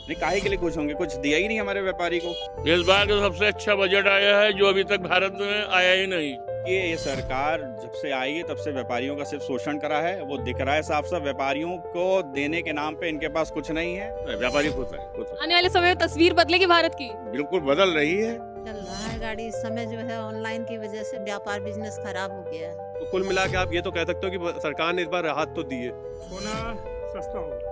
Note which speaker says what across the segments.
Speaker 1: नहीं, काहे के लिए खुश होंगे? कुछ दिया ही नहीं हमारे व्यापारी को।
Speaker 2: इस बार का सबसे अच्छा बजट आया है जो अभी तक भारत में आया ही नहीं।
Speaker 1: ये सरकार जब से आई है तब से व्यापारियों का सिर्फ शोषण करा है। वो दिख रहा है साफ साफ, व्यापारियों को देने के नाम पे इनके पास कुछ नहीं है।
Speaker 2: व्यापारी खुश है, खुश है।
Speaker 3: आने वाले समय में तस्वीर बदलेगी भारत की।
Speaker 2: बिल्कुल बदल रही है।
Speaker 4: चल रहा है गाड़ी इस समय जो है ऑनलाइन की वजह से व्यापार बिजनेस खराब हो गया है।
Speaker 5: तो कुल मिला के आप ये तो कह सकते हो कि सरकार ने इस बार राहत तो दी है।
Speaker 6: सोना सस्ता होगा।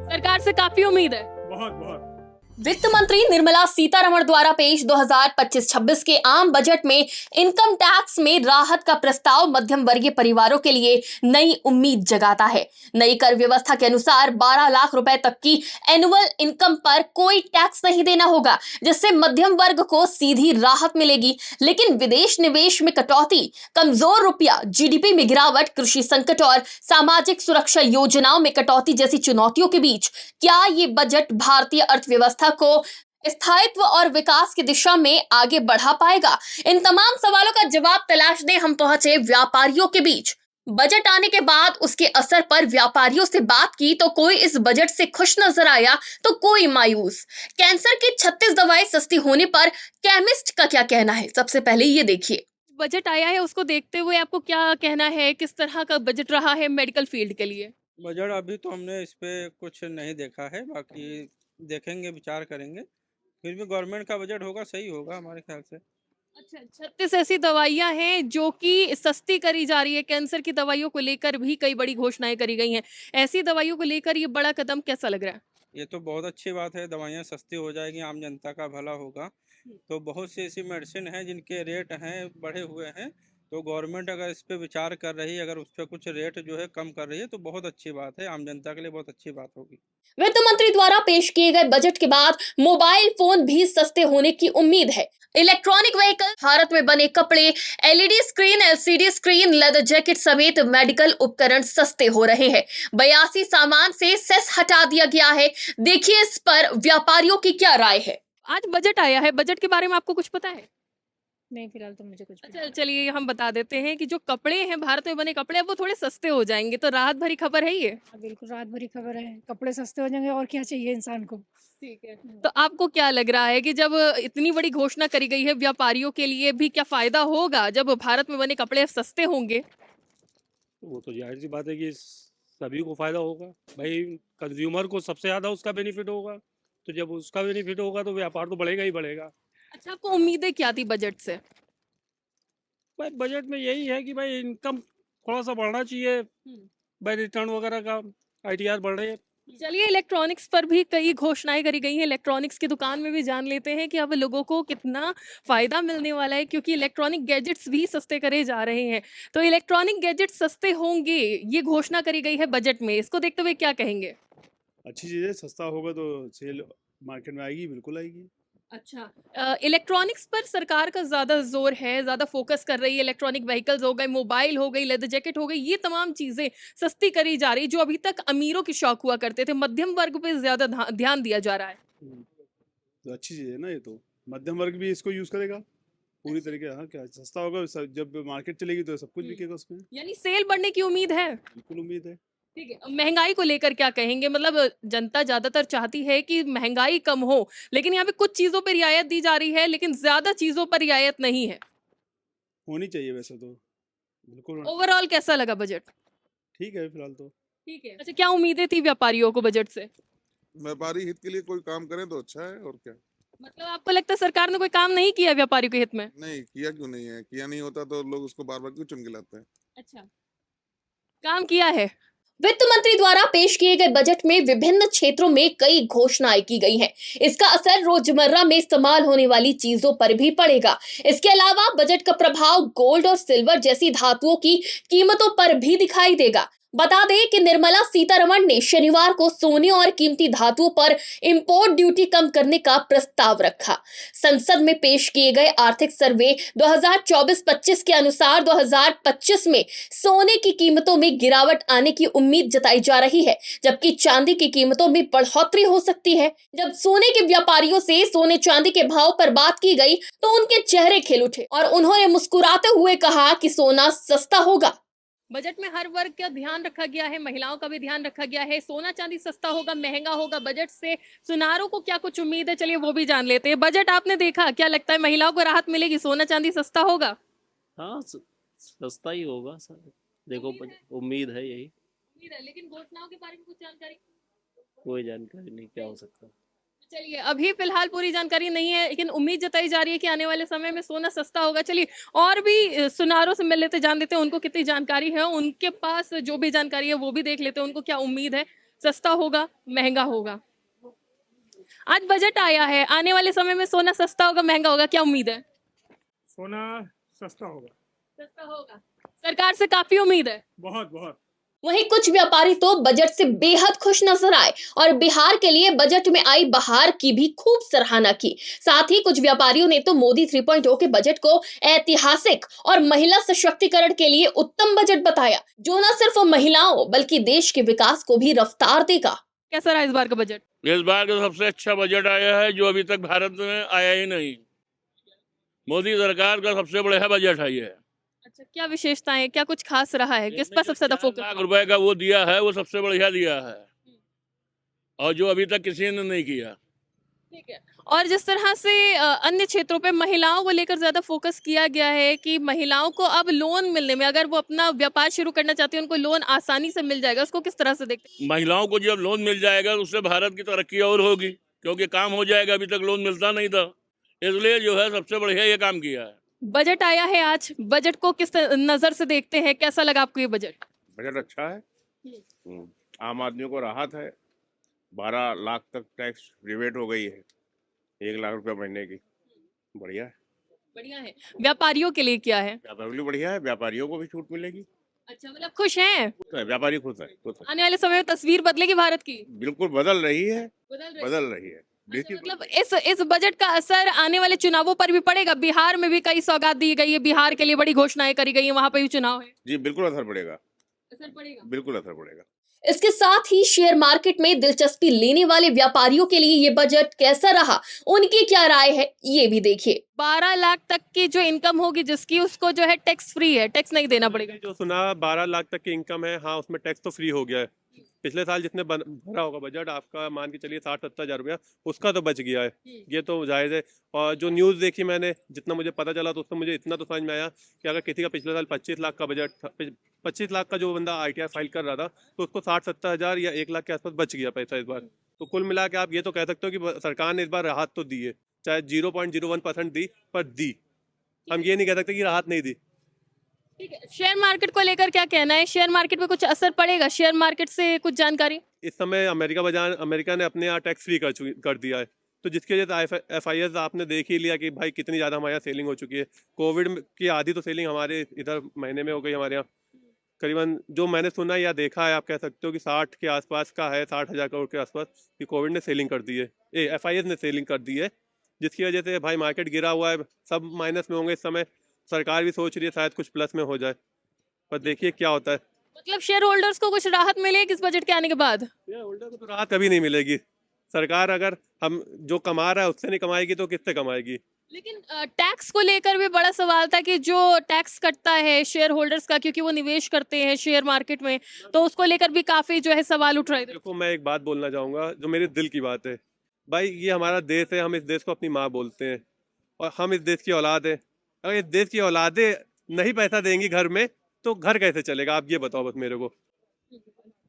Speaker 3: सरकार से काफी उम्मीद है।
Speaker 6: बहुत बहुत।
Speaker 3: वित्त मंत्री निर्मला सीतारमण द्वारा पेश 2025-26 के आम बजट में इनकम टैक्स में राहत का प्रस्ताव मध्यम वर्गीय परिवारों के लिए नई उम्मीद जगाता है। नई कर व्यवस्था के अनुसार 12 लाख रुपए तक की एनुअल इनकम पर कोई टैक्स नहीं देना होगा, जिससे मध्यम वर्ग को सीधी राहत मिलेगी। लेकिन विदेश निवेश में कटौती, कमजोर रुपया, जीडीपी में गिरावट, कृषि संकट और सामाजिक सुरक्षा योजनाओं में कटौती जैसी चुनौतियों के बीच क्या ये बजट भारतीय अर्थव्यवस्था को स्थायित्व और विकास की दिशा में आगे बढ़ा पाएगा? इन तमाम सवालों का जवाब तलाशने हम पहुंचे व्यापारियों के बीच। बजट आने के बाद उसके असर पर व्यापारियों से बात की तो कोई इस बजट से खुश नजर आया तो कोई मायूस। कैंसर की 36 दवाएं सस्ती होने पर केमिस्ट का क्या कहना है, सबसे पहले ये देखिए। बजट आया है, उसको देखते हुए आपको क्या कहना है? किस तरह का बजट रहा है मेडिकल फील्ड के लिए?
Speaker 7: बजट अभी तो हमने इस पे कुछ नहीं देखा है, बाकी देखेंगे, विचार करेंगे। फिर भी गवर्नमेंट का बजट होगा, सही होगा हमारे ख्याल से।
Speaker 3: अच्छा, 36 ऐसी दवाइयां हैं जो कि सस्ती करी जा रही है। कैंसर की दवाइयों को लेकर भी कई बड़ी घोषणाएं करी गई हैं। ऐसी दवाइयों को लेकर ये बड़ा कदम कैसा लग रहा है?
Speaker 7: ये तो बहुत अच्छी बात है, दवाइयाँ सस्ती हो जाएगी, आम जनता का भला होगा। तो बहुत सी ऐसी मेडिसिन हैं जिनके रेट हैं बढ़े हुए हैं, तो गवर्नमेंट अगर इस पे विचार कर रही है, अगर उस पर कुछ रेट जो है कम कर रही है तो बहुत अच्छी बात है, आम जनता के लिए बहुत अच्छी बात होगी।
Speaker 3: वित्त मंत्री द्वारा पेश किए गए बजट के बाद मोबाइल फोन भी सस्ते होने की उम्मीद है। इलेक्ट्रॉनिक व्हीकल, भारत में बने कपड़े, LED screen, LCD screen, leather jacket समेत मेडिकल उपकरण सस्ते हो रहे हैं। 82 सामान से सेस हटा दिया गया है। देखिए इस पर व्यापारियों की क्या राय है। आज बजट आया है, बजट के बारे में आपको कुछ पता है?
Speaker 4: नहीं, फिलहाल तो मुझे कुछ
Speaker 3: अच्छा, चलिए हम बता देते हैं कि जो कपड़े हैं, भारत में बने कपड़े, अब वो थोड़े सस्ते हो जाएंगे, तो राहत भरी खबर है ये।
Speaker 8: बिल्कुल रात भरी खबर है। कपड़े सस्ते हो जाएंगे और क्या चाहिए इंसान को।
Speaker 3: ठीक है। तो आपको क्या लग रहा है कि जब इतनी बड़ी घोषणा करी गई है, व्यापारियों के लिए भी क्या फायदा होगा जब भारत में बने कपड़े सस्ते होंगे?
Speaker 5: वो तो जाहिर सी बात है कि सभी को फायदा होगा भाई। कंज्यूमर को सबसे ज्यादा उसका बेनिफिट होगा, तो जब उसका बेनिफिट होगा तो व्यापार तो बढ़ेगा ही बढ़ेगा।
Speaker 3: अच्छा, आपको उम्मीदें क्या थी बजट से?
Speaker 5: भाई बजट में यही है कि भाई इनकम थोड़ा सा बढ़ना चाहिए, भाई रिटर्न वगैरह का आईटीआर बढ़ रहे हैं।
Speaker 3: चलिए, इलेक्ट्रॉनिक्स पर भी कई घोषणाएं करी गई हैं। इलेक्ट्रॉनिक्स की दुकान में भी जान लेते हैं कि अब लोगों को कितना फायदा मिलने वाला है, क्योंकि इलेक्ट्रॉनिक गैजेट्स भी सस्ते करे जा रहे हैं। तो इलेक्ट्रॉनिक गैजेट्स सस्ते होंगे, ये घोषणा करी गई है बजट में। इसको देखते हुए क्या कहेंगे?
Speaker 9: अच्छी चीज़ है, सस्ता होगा तो सेल मार्केट में आएगी, बिल्कुल आएगी।
Speaker 3: अच्छा, इलेक्ट्रॉनिक्स पर सरकार का ज्यादा जोर है, ज्यादा फोकस कर रही है। इलेक्ट्रॉनिक व्हीकल्स हो गए, मोबाइल हो गई, लेदर जैकेट हो गई, ये तमाम चीजें सस्ती करी जा रही, जो अभी तक अमीरों की शौक हुआ करते थे। मध्यम वर्ग पे ज्यादा ध्यान दिया जा रहा है।
Speaker 9: तो अच्छी चीज़ है ना, ये तो मध्यम वर्ग भी इसको यूज़ करेगा पूरी तरीके। हाँ, क्या सस्ता होगा, जब मार्केट चलेगी तो सब कुछ बिकेगा उसमें।
Speaker 3: यानी सेल बढ़ने की उम्मीद है।
Speaker 9: बिल्कुल उम्मीद है।
Speaker 3: ठीक है, महंगाई को लेकर क्या कहेंगे? मतलब जनता ज्यादातर चाहती है कि महंगाई कम हो, लेकिन यहाँ पे कुछ चीजों पर रियायत दी जा रही है, लेकिन ज्यादा चीजों पर रियायत नहीं है।
Speaker 9: होनी चाहिए वैसे तो, बिल्कुल।
Speaker 3: ओवरऑल कैसा लगा बजट?
Speaker 9: ठीक है फिलहाल तो।
Speaker 3: ठीक है। अच्छा, क्या उम्मीदें थी व्यापारियों को बजट से?
Speaker 10: व्यापारी हित के लिए कोई काम करें तो अच्छा है, और क्या।
Speaker 3: मतलब आपको लगता है सरकार ने कोई काम नहीं किया व्यापारियों के हित में?
Speaker 10: नहीं किया, क्यों नहीं है, किया नहीं होता तो लोग उसको बार बार क्यों चुन के लाते हैं।
Speaker 3: अच्छा, काम किया है। वित्त मंत्री द्वारा पेश किए गए बजट में विभिन्न क्षेत्रों में कई घोषणाएं की गई हैं। इसका असर रोजमर्रा में इस्तेमाल होने वाली चीजों पर भी पड़ेगा। इसके अलावा बजट का प्रभाव गोल्ड और सिल्वर जैसी धातुओं की कीमतों पर भी दिखाई देगा। बता दें कि निर्मला सीतारमण ने शनिवार को सोने और कीमती धातुओं पर इंपोर्ट ड्यूटी कम करने का प्रस्ताव रखा। संसद में पेश किए गए आर्थिक सर्वे 2024-25 के अनुसार 2025 में सोने की कीमतों में गिरावट आने की उम्मीद जताई जा रही है, जबकि चांदी की कीमतों में बढ़ोतरी हो सकती है। जब सोने के व्यापारियों से सोने चांदी के भाव पर बात की गई तो उनके चेहरे खिल उठे और उन्होंने मुस्कुराते हुए कहा कि सोना सस्ता होगा। बजट में हर वर्ग का ध्यान रखा गया है, महिलाओं का भी ध्यान रखा गया है। सोना चांदी सस्ता होगा, महंगा होगा, बजट से सुनारों को क्या कुछ उम्मीद है, चलिए वो भी जान लेते हैं। बजट आपने देखा, क्या लगता है महिलाओं को राहत मिलेगी, सोना चांदी सस्ता होगा?
Speaker 11: हाँ सस्ता ही होगा सर। देखो
Speaker 3: उम्मीद है?
Speaker 11: उम्मीद है यही।
Speaker 3: उम्मीद है, लेकिन घोषणाओं के बारे में कुछ जानकारी?
Speaker 11: कोई जानकारी नहीं, क्या हो सकता।
Speaker 3: चलिए, अभी फिलहाल पूरी जानकारी नहीं है, लेकिन उम्मीद जताई जा रही है कि आने वाले समय में सोना सस्ता होगा। चलिए और भी सुनारों से मिल लेते, जान लेते हैं उनको कितनी जानकारी है, उनके पास जो भी जानकारी है वो भी देख लेते हैं, उनको क्या उम्मीद है, सस्ता होगा, महंगा होगा। आज बजट आया है, आने वाले समय में सोना सस्ता होगा, महंगा होगा, क्या उम्मीद है?
Speaker 6: सोना सस्ता होगा।
Speaker 3: सस्ता होगा, सरकार से काफी उम्मीद है।
Speaker 6: बहुत बहुत।
Speaker 3: वहीं कुछ व्यापारी तो बजट से बेहद खुश नजर आए और बिहार के लिए बजट में आई बहार की भी खूब सराहना की। साथ ही कुछ व्यापारियों ने तो मोदी 3.0 के बजट को ऐतिहासिक और महिला सशक्तिकरण के लिए उत्तम बजट बताया, जो न सिर्फ महिलाओं बल्कि देश के विकास को भी रफ्तार देगा। कैसा रहा इस बार का बजट?
Speaker 2: इस बार का सबसे अच्छा बजट आया है जो अभी तक भारत में आया ही नहीं। मोदी सरकार का सबसे बढ़िया बजट है ये।
Speaker 3: अच्छा, क्या विशेषताएं, क्या कुछ खास रहा है, किस पर सबसे ज्यादा फोकस?
Speaker 2: लाख रुपए का वो दिया है, वो सबसे बढ़िया दिया है, और जो अभी तक किसी ने नहीं किया।
Speaker 3: ठीक है। और जिस तरह से अन्य क्षेत्रों पे महिलाओं को लेकर ज्यादा फोकस किया गया है कि महिलाओं को अब लोन मिलने में, अगर वो अपना व्यापार शुरू करना चाहती है उनको लोन आसानी से मिल जाएगा, उसको किस तरह से देखते हैं?
Speaker 2: महिलाओं को जब लोन मिल जाएगा तो उससे भारत की तरक्की और होगी, क्योंकि काम हो जाएगा, अभी तक लोन मिलता नहीं था, इसलिए जो है सबसे बढ़िया ये काम किया है।
Speaker 3: बजट आया है आज, बजट को किस नजर से देखते हैं, कैसा लगा आपको ये बजट?
Speaker 12: बजट अच्छा है। आम आदमी को राहत है। 12 लाख तक टैक्स रिबेट हो गई है, 1 लाख रुपए महीने की। बढ़िया है।
Speaker 3: बढ़िया है। व्यापारियों के लिए क्या है?
Speaker 12: व्यापारियों के लिए बढ़िया है, व्यापारियों को भी छूट मिलेगी।
Speaker 3: अच्छा, मतलब खुश हैं?
Speaker 12: व्यापारी खुश है, खुश है।
Speaker 3: आने वाले समय में तस्वीर बदलेगी भारत की?
Speaker 12: बिल्कुल बदल रही है,
Speaker 3: बदल
Speaker 12: बदल रही है।
Speaker 3: अच्छा, मतलब इस बजट का असर आने वाले चुनावों पर भी पड़ेगा? बिहार में भी कई सौगात दी गई है, बिहार के लिए बड़ी घोषणाएं करी गई है, वहां पे भी चुनाव है।
Speaker 12: जी बिल्कुल असर पड़ेगा।
Speaker 3: असर पड़ेगा,
Speaker 12: बिल्कुल असर पड़ेगा।
Speaker 3: इसके साथ ही शेयर मार्केट में दिलचस्पी लेने वाले व्यापारियों के लिए ये बजट कैसा रहा, उनकी क्या राय है, ये भी देखिए। 12 लाख तक की जो इनकम होगी जिसकी, उसको जो है टैक्स फ्री है, टैक्स नहीं देना पड़ेगा।
Speaker 5: जो सुना 12 लाख तक की इनकम है, हाँ उसमें टैक्स तो फ्री हो गया है। पिछले साल जितने भरा होगा बजट आपका, मान के चलिए 60-70 हज़ार रुपया, उसका तो बच गया है, ये तो जायज़ है। और जो न्यूज़ देखी मैंने, जितना मुझे पता चला, तो उसमें मुझे इतना तो समझ में आया कि अगर किसी का पिछले साल 25 लाख का बजट था, 25 लाख का जो बंदा ITR फाइल कर रहा था, तो उसको 60-70 हज़ार या 1 लाख के आसपास बच गया पैसा इस बार। तो कुल मिला के आप ये तो कह सकते हो कि सरकार ने इस बार राहत तो दी है, चाहे 0.01% दी, पर दी। हम ये नहीं कह सकते कि राहत नहीं दी।
Speaker 3: ठीक है, शेयर मार्केट को लेकर क्या कहना है? शेयर मार्केट पे कुछ असर पड़ेगा? शेयर मार्केट से कुछ जानकारी?
Speaker 5: इस समय अमेरिका ने अपने यहाँ टैक्स फ्री कर दिया है, तो जिसकी वजह से FIS आपने देख ही लिया कि भाई कितनी ज़्यादा हमारे यहाँ सेलिंग हो चुकी है। कोविड की आधी तो सेलिंग हमारे इधर महीने में हो गई हमारे यहाँ। करीबन जो मैंने सुना या देखा है, आप कह सकते हो कि 60 के आसपास का है, 60,000 करोड़ के आसपास कि कोविड ने सेलिंग कर दी है, FIS ने सेलिंग कर दी है, जिसकी वजह से भाई मार्केट गिरा हुआ है, सब माइनस में होंगे इस समय। सरकार भी सोच रही है शायद कुछ प्लस में हो जाए, पर देखिए क्या होता है।
Speaker 3: मतलब शेयर होल्डर्स को कुछ राहत मिलेगी इस बजट के आने के बाद?
Speaker 5: शेयर होल्डर को तो राहत कभी नहीं मिलेगी। सरकार अगर हम जो कमा रहा है उससे नहीं कमाएगी तो किससे कमाएगी?
Speaker 3: लेकिन टैक्स को लेकर भी बड़ा सवाल था कि जो टैक्स कटता है शेयर होल्डर्स का, क्योंकि वो निवेश करते हैं शेयर मार्केट में, तो उसको लेकर भी काफी जो है सवाल उठ रहे थे।
Speaker 5: देखो, मैं एक बात बोलना चाहूँगा जो मेरे दिल की बात है। भाई ये हमारा देश है, हम इस देश को अपनी माँ बोलते हैं और हम इस देश की औलाद है। अगर इस देश की औलादें नहीं पैसा देंगी घर में, तो घर कैसे चलेगा? आप ये बताओ बस मेरे को।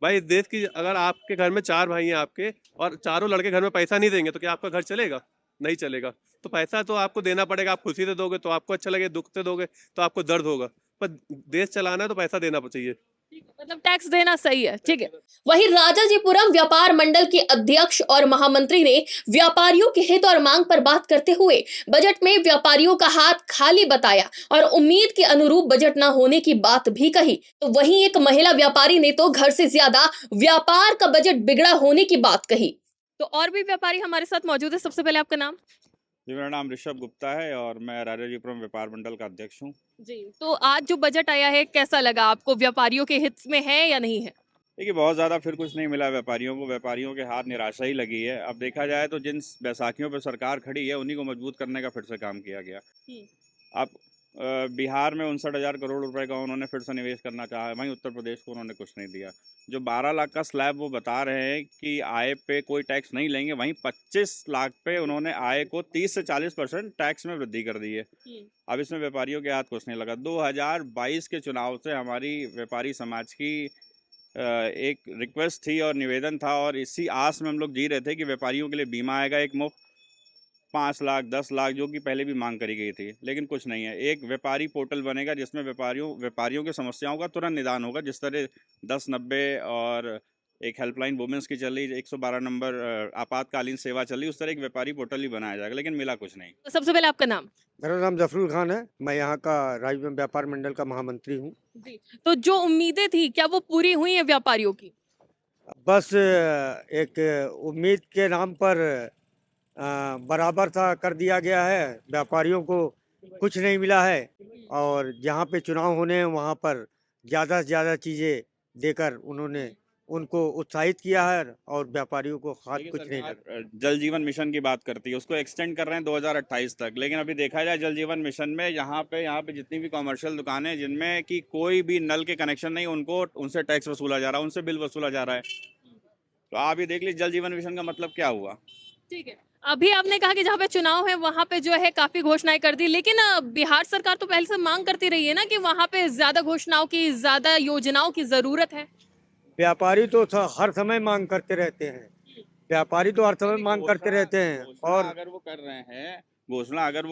Speaker 5: भाई इस देश की, अगर आपके घर में 4 भाई हैं आपके और चारों लड़के घर में पैसा नहीं देंगे तो क्या आपका घर चलेगा? नहीं चलेगा। तो पैसा तो आपको देना पड़ेगा। आप खुशी से दोगे तो आपको अच्छा लगे, दुख से दोगे तो आपको दर्द होगा, पर देश चलाना है तो पैसा देना चाहिए।
Speaker 3: मतलब टैक्स देना सही है, ठीक है। वहीं राजाजीपुरम व्यापार मंडल के अध्यक्ष और महामंत्री ने व्यापारियों के हित और मांग पर बात करते हुए बजट में व्यापारियों का हाथ खाली बताया और उम्मीद के अनुरूप बजट न होने की बात भी कही। तो वहीं एक महिला व्यापारी ने तो घर से ज्यादा व्यापार का बजट बिगड़ा होने की बात कही। तो और भी व्यापारी हमारे साथ मौजूद है। सबसे पहले आपका नाम?
Speaker 1: जी, मेरा नाम ऋषभ गुप्ता है और मैं राजाजीपुरम व्यापार मंडल का अध्यक्ष हूँ।
Speaker 3: जी, तो आज जो बजट आया है कैसा लगा आपको? व्यापारियों के हित में है या नहीं है?
Speaker 1: देखिए, बहुत ज़्यादा फिर कुछ नहीं मिला व्यापारियों को, व्यापारियों के हाथ निराशा ही लगी है। अब देखा जाए तो जिन बैसाखियों पर सरकार खड़ी है उन्हीं को मजबूत करने का फिर से काम किया गया। अब बिहार में 59,000 करोड़ रुपए का उन्होंने फिर से निवेश करना चाहा है, वहीं उत्तर प्रदेश को उन्होंने कुछ नहीं दिया। जो 12 लाख का स्लैब वो बता रहे हैं कि आय पे कोई टैक्स नहीं लेंगे, वहीं 25 लाख पे उन्होंने आय को 30 से 40% टैक्स में वृद्धि कर दी है। अब इसमें व्यापारियों के हाथ कुछ नहीं लगा। 2022 के चुनाव से हमारी व्यापारी समाज की एक रिक्वेस्ट थी और निवेदन था, और इसी आस में हम लोग जी रहे थे कि व्यापारियों के लिए बीमा आएगा एक मुफ्त, 5 लाख 10 लाख जो कि पहले भी मांग करी गई थी, लेकिन कुछ नहीं है। एक व्यापारी पोर्टल बनेगा जिसमें व्यापारियों की समस्याओं का तुरंत निदान होगा, जिस तरह 1090 और एक हेल्पलाइन वुमेन्स की चल रही, 112 नंबर आपातकालीन सेवा चल रही, उस तरह एक व्यापारी पोर्टल ही बनाया जाएगा, लेकिन मिला कुछ नहीं।
Speaker 3: तो सबसे पहले आपका नाम?
Speaker 13: मेरा नाम जफरुल खान है, मैं यहाँ का राज्य व्यापार मंडल का महामंत्री हूँ।
Speaker 3: जी, तो जो उम्मीदें थी क्या वो पूरी हुई हैं व्यापारियों की?
Speaker 13: बस एक उम्मीद के नाम पर बराबर था कर दिया गया है, व्यापारियों को कुछ नहीं मिला है, और जहाँ पे चुनाव होने हैं वहाँ पर ज़्यादा से ज़्यादा चीज़ें देकर उन्होंने उनको उत्साहित किया है, और व्यापारियों को हाथ कुछ नहीं लगा।
Speaker 1: जल जीवन मिशन की बात करती है, उसको एक्सटेंड कर रहे हैं 2028 तक, लेकिन अभी देखा जाए जल जीवन मिशन में यहाँ पे जितनी भी कॉमर्शियल दुकानें हैं जिनमें कि कोई भी नल के कनेक्शन नहीं, उनको उनसे टैक्स वसूला जा रहा है, उनसे बिल वसूला जा रहा है। तो आप ये देख लीजिए जल जीवन मिशन का मतलब क्या हुआ।
Speaker 3: ठीक है, अभी आपने कहा कि जहाँ पे चुनाव है वहाँ पे जो है काफी घोषणाएं कर दी, लेकिन बिहार सरकार तो पहले से मांग करती रही है ना कि वहाँ पे ज्यादा घोषणाओं की, ज्यादा योजनाओं की जरूरत है।
Speaker 13: व्यापारी तो हर समय मांग करते रहते हैं, व्यापारी तो हर समय मांग करते रहते हैं, और
Speaker 1: अगर वो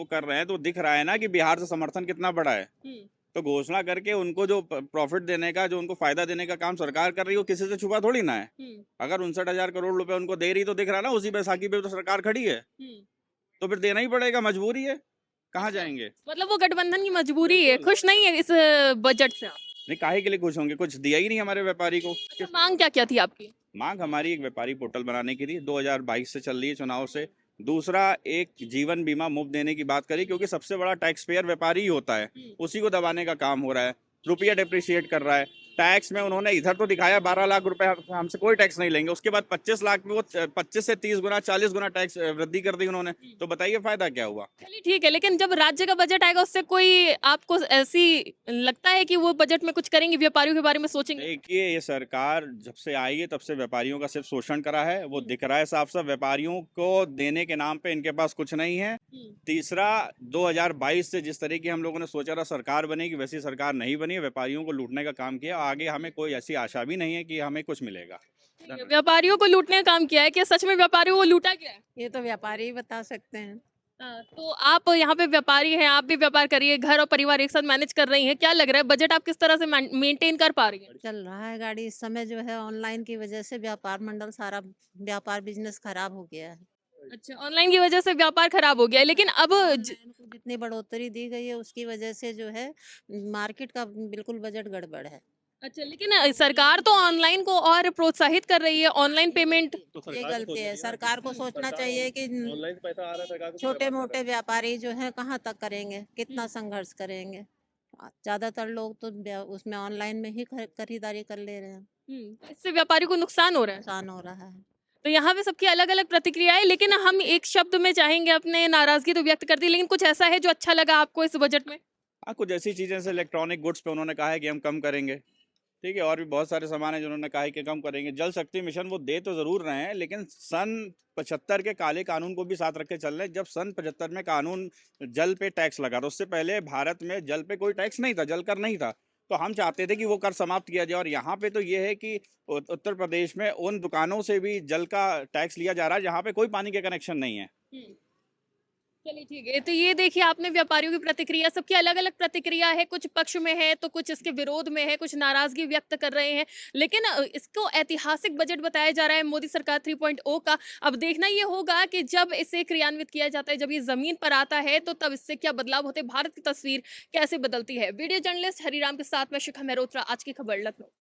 Speaker 1: कर रहे हैं तो दिख रहा है ना कि बिहार से समर्थन कितना बड़ा है। तो घोषणा करके उनको जो प्रॉफिट देने का, जो उनको फायदा देने का काम सरकार कर रही है, वो किसी से छुपा थोड़ी ना है। अगर 59,000 करोड़ रुपए उनको दे रही तो दिख रहा ना, उसी बैसाखी पे तो सरकार खड़ी है, तो फिर देना ही पड़ेगा, मजबूरी है, कहाँ जाएंगे।
Speaker 3: मतलब वो गठबंधन की मजबूरी है, खुश नहीं है इस बजट से?
Speaker 1: नहीं, काहे के लिए खुश होंगे, कुछ दिया ही नहीं हमारे व्यापारी को।
Speaker 3: तो मांग क्या क्या थी आपकी?
Speaker 1: मांग हमारी एक व्यापारी पोर्टल बनाने की थी, 2022 से चल रही है चुनाव से। दूसरा, एक जीवन बीमा मुफ्त देने की बात करी, क्योंकि सबसे बड़ा टैक्स पेयर व्यापारी ही होता है, उसी को दबाने का काम हो रहा है। रुपया डिप्रिशिएट कर रहा है। टैक्स में उन्होंने इधर तो दिखाया 12 लाख रुपए हमसे कोई टैक्स नहीं लेंगे, उसके बाद 25 लाख में वो 25 से 30 गुना 40 गुना टैक्स वृद्धि कर दी उन्होंने। तो बताइए फायदा क्या हुआ।
Speaker 3: चलिए ठीक है, लेकिन जब राज्य का बजट आएगा उससे कोई आपको ऐसी लगता है कि वो बजट में कुछ करेंगे, व्यापारियों के बारे में सोचेंगे?
Speaker 1: देखिए, ये सरकार जब से आई है तब से व्यापारियों का सिर्फ शोषण करा है, वो दिख रहा है साफ साफ। व्यापारियों को देने के नाम पे इनके पास कुछ नहीं है। तीसरा, 2022 से जिस तरह की हम लोगों ने सोचा था सरकार बनेगी, वैसी सरकार नहीं बनी, व्यापारियों को लूटने का काम किया। आगे हमें कोई ऐसी आशा भी नहीं है कि हमें कुछ मिलेगा।
Speaker 3: व्यापारियों को लूटने का काम किया है, क्या सच में व्यापारियों को लूटा गया है?
Speaker 4: ये तो व्यापारी ही बता सकते हैं।
Speaker 3: तो आप यहाँ पे व्यापारी हैं, आप भी व्यापार करिए, घर और परिवार एक साथ मैनेज कर रही हैं, क्या लग रहा है बजट आप किस तरह से मेंटेन कर पा रही हैं?
Speaker 4: चल रहा है गाड़ी। इस समय जो है ऑनलाइन की वजह से व्यापार मंडल सारा व्यापार बिजनेस खराब हो गया है।
Speaker 3: अच्छा, ऑनलाइन की वजह से व्यापार खराब हो गया है, लेकिन अब
Speaker 4: ऑनलाइन को जितनी बढ़ोतरी दी गई है उसकी वजह से जो है मार्केट का बिल्कुल बजट गड़बड़ है।
Speaker 3: अच्छा, लेकिन सरकार तो ऑनलाइन को और प्रोत्साहित कर रही है, ऑनलाइन पेमेंट।
Speaker 4: ये गलती है, सरकार को सोचना चाहिए कि छोटे मोटे व्यापारी जो है कहाँ तक करेंगे, कितना संघर्ष करेंगे। ज्यादातर लोग तो उसमें ऑनलाइन में ही खरीदारी कर ले रहे हैं।
Speaker 3: इससे व्यापारी को नुकसान हो रहा है।
Speaker 4: नुकसान हो रहा है।
Speaker 3: तो यहाँ पे सबकी अलग अलग प्रतिक्रिया है, लेकिन हम एक शब्द में चाहेंगे, अपने नाराजगी तो व्यक्त कर दी, लेकिन कुछ ऐसा है जो अच्छा लगा आपको इस बजट में?
Speaker 1: हाँ, कुछ ऐसी चीजें जैसे इलेक्ट्रॉनिक गुड्स पे उन्होंने कहा है कि हम कम करेंगे, ठीक है, और भी बहुत सारे सामान है जिन्होंने कहा है कि कम करेंगे। जल शक्ति मिशन वो दे तो जरूर रहे हैं, लेकिन सन 75 के काले कानून को भी साथ रख के चल रहे हैं। जब सन 75 में कानून जल पे टैक्स लगा था, उससे पहले भारत में जल पे कोई टैक्स नहीं था, जल कर नहीं था। तो हम चाहते थे कि वो कर समाप्त किया जाए, और यहाँ पे तो ये है कि उत्तर प्रदेश में उन दुकानों से भी जल का टैक्स लिया जा रहा है जहाँ पे कोई पानी के कनेक्शन नहीं है।
Speaker 3: चलिए ठीक है, तो ये देखिए आपने व्यापारियों की प्रतिक्रिया, सबकी अलग अलग प्रतिक्रिया है, कुछ पक्ष में है तो कुछ इसके विरोध में है, कुछ नाराजगी व्यक्त कर रहे हैं, लेकिन इसको ऐतिहासिक बजट बताया जा रहा है मोदी सरकार 3.0 का। अब देखना ये होगा कि जब इसे क्रियान्वित किया जाता है, जब ये जमीन पर आता है, तो तब इससे क्या बदलाव होते हैं, भारत की तस्वीर कैसे बदलती है। वीडियो जर्नलिस्ट हरिराम के साथ में शिखा मेहरोत्रा, आज की खबर लखनऊ।